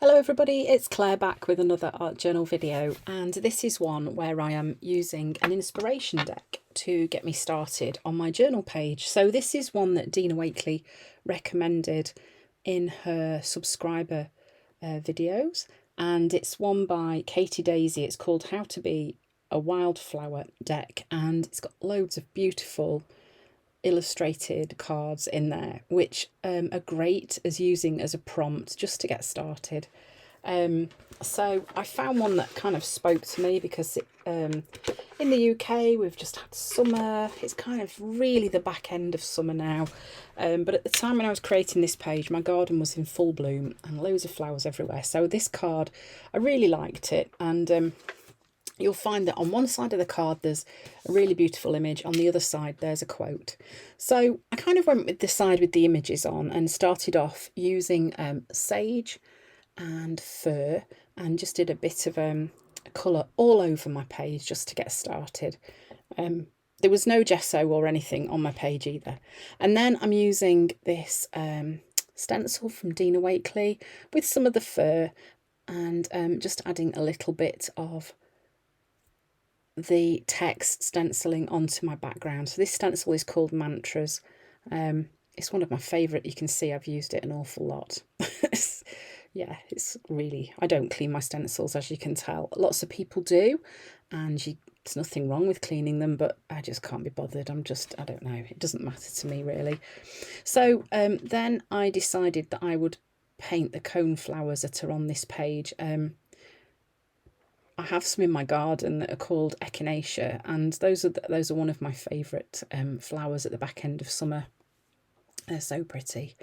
Hello everybody, it's Claire back with another art journal video, and this is one where I am using an inspiration deck to get me started on my journal page. So this is one that Dina Wakley recommended in her subscriber videos, and it's one by Katie Daisy. It's called How to Be a Wildflower Deck, and it's got loads of beautiful illustrated cards in there, which are great as using as a prompt just to get started. So I found one that kind of spoke to me because in the UK we've just had summer. It's kind of really the back end of summer now, but at the time when I was creating this page, my garden was in full bloom and loads of flowers everywhere. So this card, I really liked it, and you'll find that on one side of the card there's a really beautiful image, on the other side there's a quote. So I kind of went with the side with the images on and started off using sage and fir, and just did a bit of colour all over my page just to get started. There was no gesso or anything on my page either. And then I'm using this stencil from Dina Wakley with some of the fir, and just adding a little bit of the text stenciling onto my background. So this stencil is called Mantras. It's one of my favourite. You can see I've used it an awful lot. Yeah, it's really, I don't clean my stencils, as you can tell. Lots of people do, and there's nothing wrong with cleaning them, but I just can't be bothered. I don't know, it doesn't matter to me really. So then I decided that I would paint the cone flowers that are on this page. I have some in my garden that are called Echinacea, and those are one of my favourite flowers at the back end of summer. They're so pretty.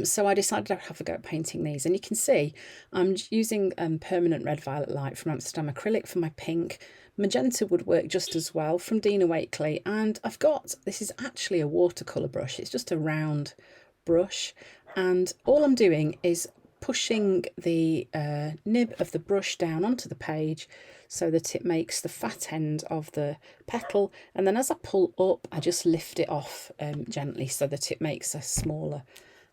So I decided I'd have a go at painting these, and you can see I'm using permanent red violet light from Amsterdam Acrylic for my pink. Magenta would work just as well from Dina Wakley, and this is actually a watercolour brush. It's just a round brush, and all I'm doing is pushing the nib of the brush down onto the page so that it makes the fat end of the petal, and then as I pull up I just lift it off gently so that it makes a smaller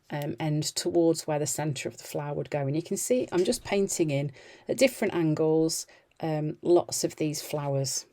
end towards where the centre of the flower would go. And you can see I'm just painting in at different angles lots of these flowers.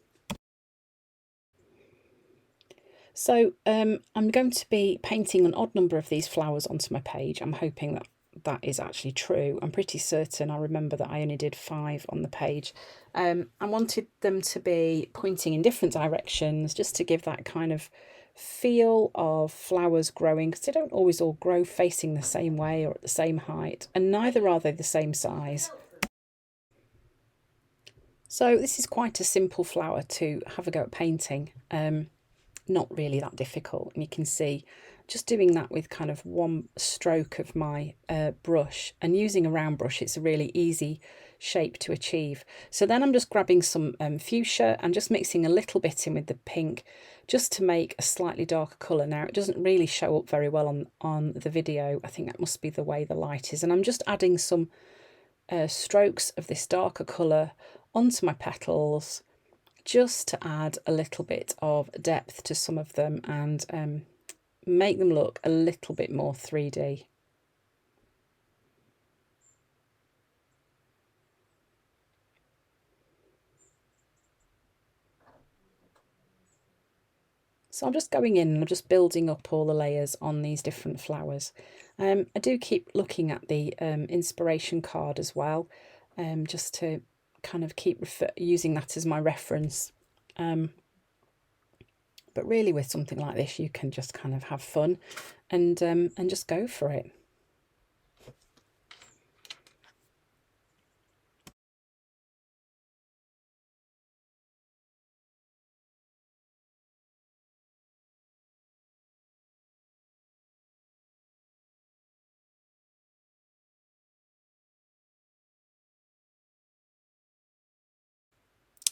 So I'm going to be painting an odd number of these flowers onto my page. I'm hoping that is actually true. I'm pretty certain. I remember that I only did 5 on the page. I wanted them to be pointing in different directions just to give that kind of feel of flowers growing, because they don't always all grow facing the same way or at the same height, and neither are they the same size. So this is quite a simple flower to have a go at painting. Not really that difficult, and you can see just doing that with kind of one stroke of my brush, and using a round brush, it's a really easy shape to achieve. So then I'm just grabbing some fuchsia and just mixing a little bit in with the pink just to make a slightly darker colour. Now it doesn't really show up very well on the video. I think that must be the way the light is, and I'm just adding some strokes of this darker colour onto my petals just to add a little bit of depth to some of them and make them look a little bit more 3D. So I'm just going in and I'm just building up all the layers on these different flowers. I do keep looking at the inspiration card as well, just to kind of keep using that as my reference. But really with something like this, you can just kind of have fun and just go for it.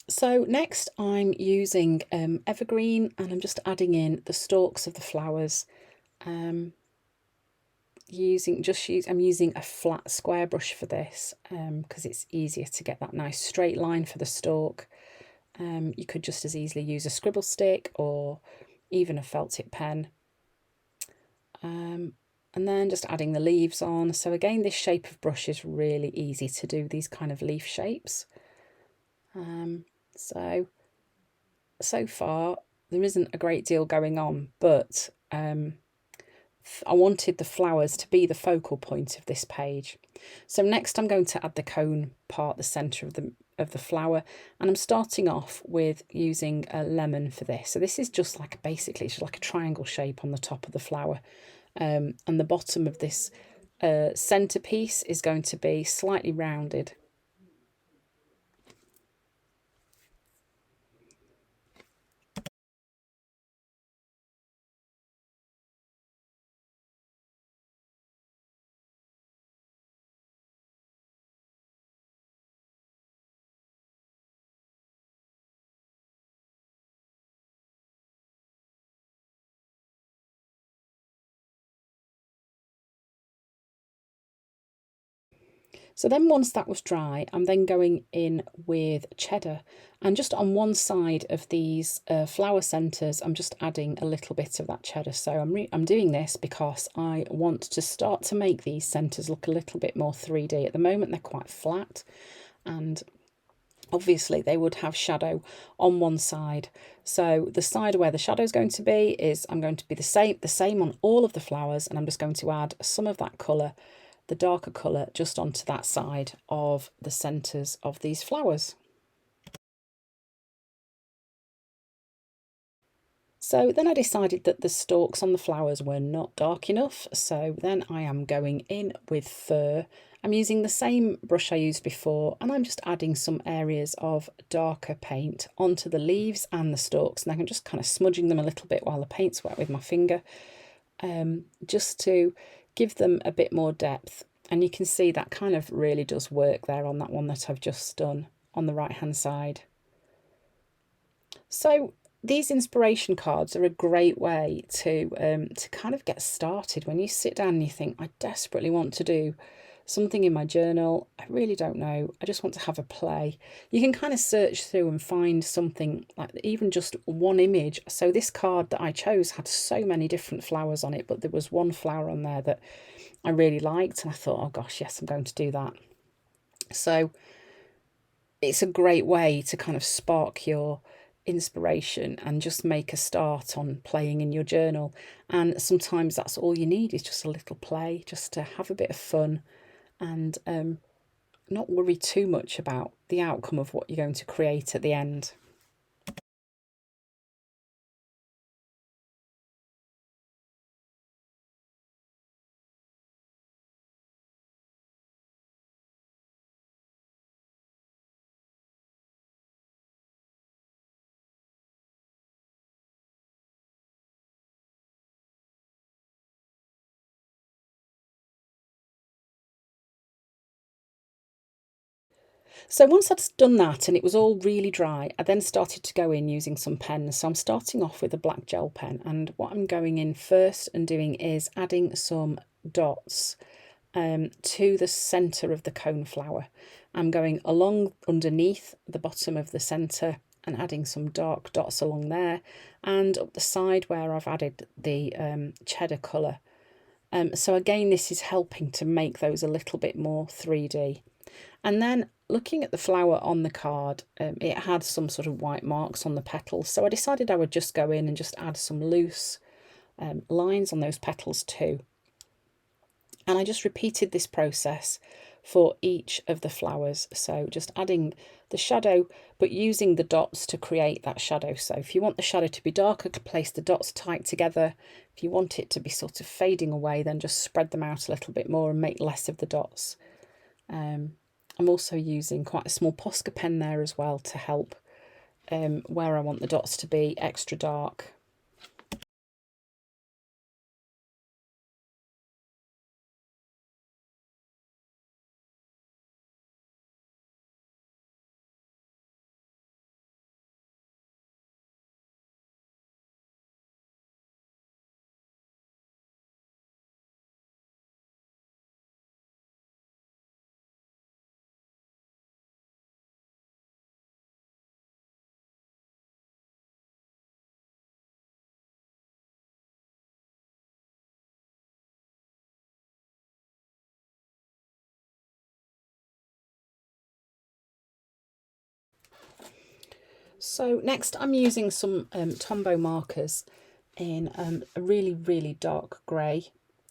So next I'm using evergreen, and I'm just adding in the stalks of the flowers. I'm using a flat square brush for this because it's easier to get that nice straight line for the stalk. You could just as easily use a scribble stick or even a felt tip pen. and then just adding the leaves on. So again, this shape of brush is really easy to do, these kind of leaf shapes. So far there isn't a great deal going on, but I wanted the flowers to be the focal point of this page. So next I'm going to add the cone part, the centre of the flower, and I'm starting off with using a lemon for this. So this is just like basically it's just like a triangle shape on the top of the flower, and the bottom of this centerpiece is going to be slightly rounded. So then once that was dry, I'm then going in with cheddar, and just on one side of these flower centres, I'm just adding a little bit of that cheddar. So I'm doing this because I want to start to make these centres look a little bit more 3D. At the moment, they're quite flat, and obviously they would have shadow on one side. So the side where the shadow is going to be is I'm going to be the same on all of the flowers, and I'm just going to add some of that colour, the darker colour, just onto that side of the centres of these flowers. So then I decided that the stalks on the flowers were not dark enough, so then I am going in with fur. I'm using the same brush I used before, and I'm just adding some areas of darker paint onto the leaves and the stalks, and I'm just kind of smudging them a little bit while the paint's wet with my finger, just to give them a bit more depth. And you can see that kind of really does work there on that one that I've just done on the right hand side. So these inspiration cards are a great way to kind of get started when you sit down and you think, I desperately want to do something in my journal. I really don't know. I just want to have a play. You can kind of search through and find something, like even just one image. So this card that I chose had so many different flowers on it, but there was one flower on there that I really liked, and I thought, oh gosh, yes, I'm going to do that. So it's a great way to kind of spark your inspiration and just make a start on playing in your journal. And sometimes that's all you need, is just a little play, just to have a bit of fun, and not worry too much about the outcome of what you're going to create at the end. So once I'd done that and it was all really dry, I then started to go in using some pens. So I'm starting off with a black gel pen, and what I'm going in first and doing is adding some dots to the centre of the cone flower. I'm going along underneath the bottom of the centre and adding some dark dots along there, and up the side where I've added the cheddar colour. So again, this is helping to make those a little bit more 3D. And then looking at the flower on the card, it had some sort of white marks on the petals. So I decided I would just go in and just add some loose lines on those petals too. And I just repeated this process for each of the flowers. So just adding the shadow, but using the dots to create that shadow. So if you want the shadow to be darker, place the dots tight together. If you want it to be sort of fading away, then just spread them out a little bit more and make less of the dots. I'm also using quite a small Posca pen there as well to help where I want the dots to be extra dark. So next I'm using some Tombow markers in a really, really dark grey.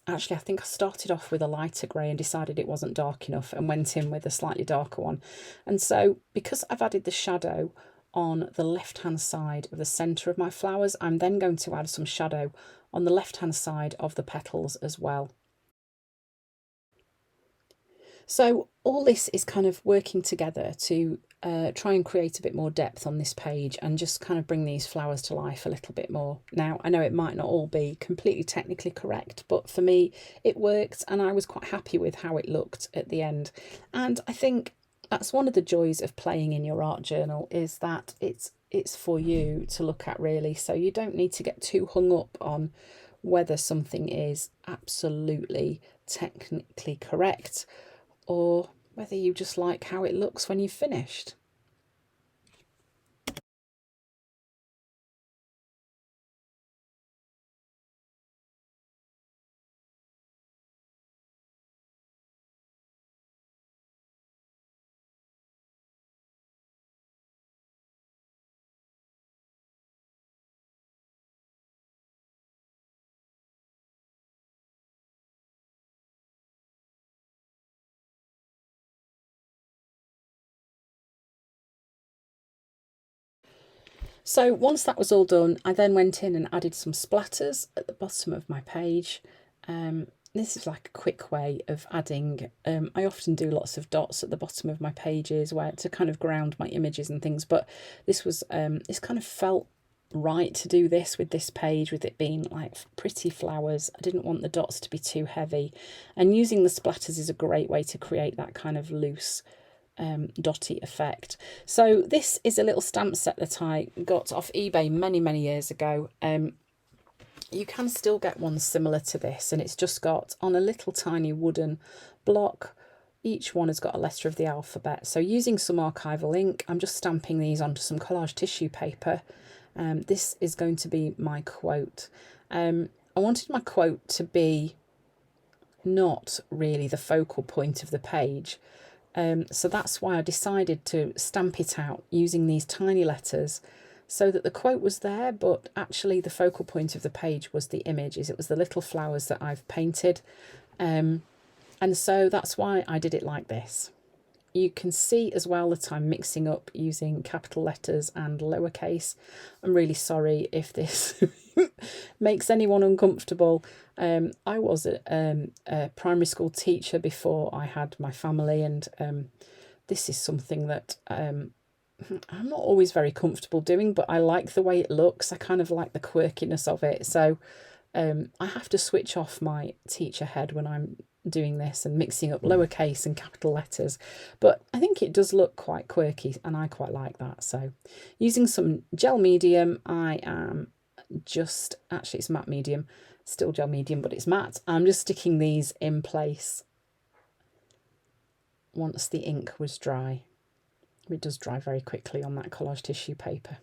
Actually, I think I started off with a lighter grey and decided it wasn't dark enough and went in with a slightly darker one. And so because I've added the shadow on the left-hand side of the centre of my flowers, I'm then going to add some shadow on the left-hand side of the petals as well. So all this is kind of working together to try and create a bit more depth on this page and just kind of bring these flowers to life a little bit more. Now, I know it might not all be completely technically correct, but for me it worked and I was quite happy with how it looked at the end. And I think that's one of the joys of playing in your art journal, is that it's for you to look at, really. So you don't need to get too hung up on whether something is absolutely technically correct, or whether you just like how it looks when you've finished. So once that was all done, I then went in and added some splatters at the bottom of my page. This is like a quick way of adding, I often do lots of dots at the bottom of my pages where to kind of ground my images and things, but this was, this kind of felt right to do this with this page, with it being like pretty flowers. I didn't want the dots to be too heavy, and using the splatters is a great way to create that kind of loose dotty effect. So this is a little stamp set that I got off eBay many years ago. You can still get one similar to this, and it's just got on a little tiny wooden block. Each one has got a letter of the alphabet. So using some archival ink, I'm just stamping these onto some collage tissue paper. This is going to be my quote. I wanted my quote to be not really the focal point of the page. So that's why I decided to stamp it out using these tiny letters, so that the quote was there, but actually the focal point of the page was the images. It was the little flowers that I've painted. And so that's why I did it like this. You can see as well that I'm mixing up using capital letters and lowercase. I'm really sorry if this makes anyone uncomfortable. I was a primary school teacher before I had my family, and this is something that I'm not always very comfortable doing, but I like the way it looks. I kind of like the quirkiness of it. So I have to switch off my teacher head when I'm doing this and mixing up lowercase and capital letters, but I think it does look quite quirky and I quite like that. So using some gel medium, I am just, actually it's matte medium, still gel medium, but it's matte. I'm just sticking these in place once the ink was dry. It does dry very quickly on that collage tissue paper.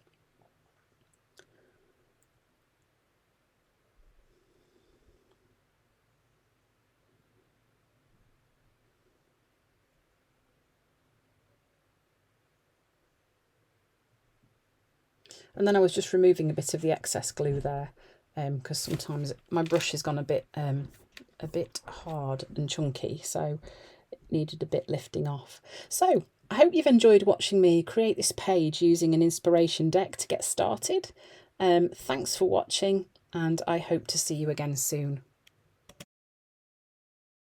And then I was just removing a bit of the excess glue there, because sometimes my brush has gone a bit hard and chunky, so it needed a bit lifting off. So I hope you've enjoyed watching me create this page using an inspiration deck to get started. Thanks for watching, and I hope to see you again soon.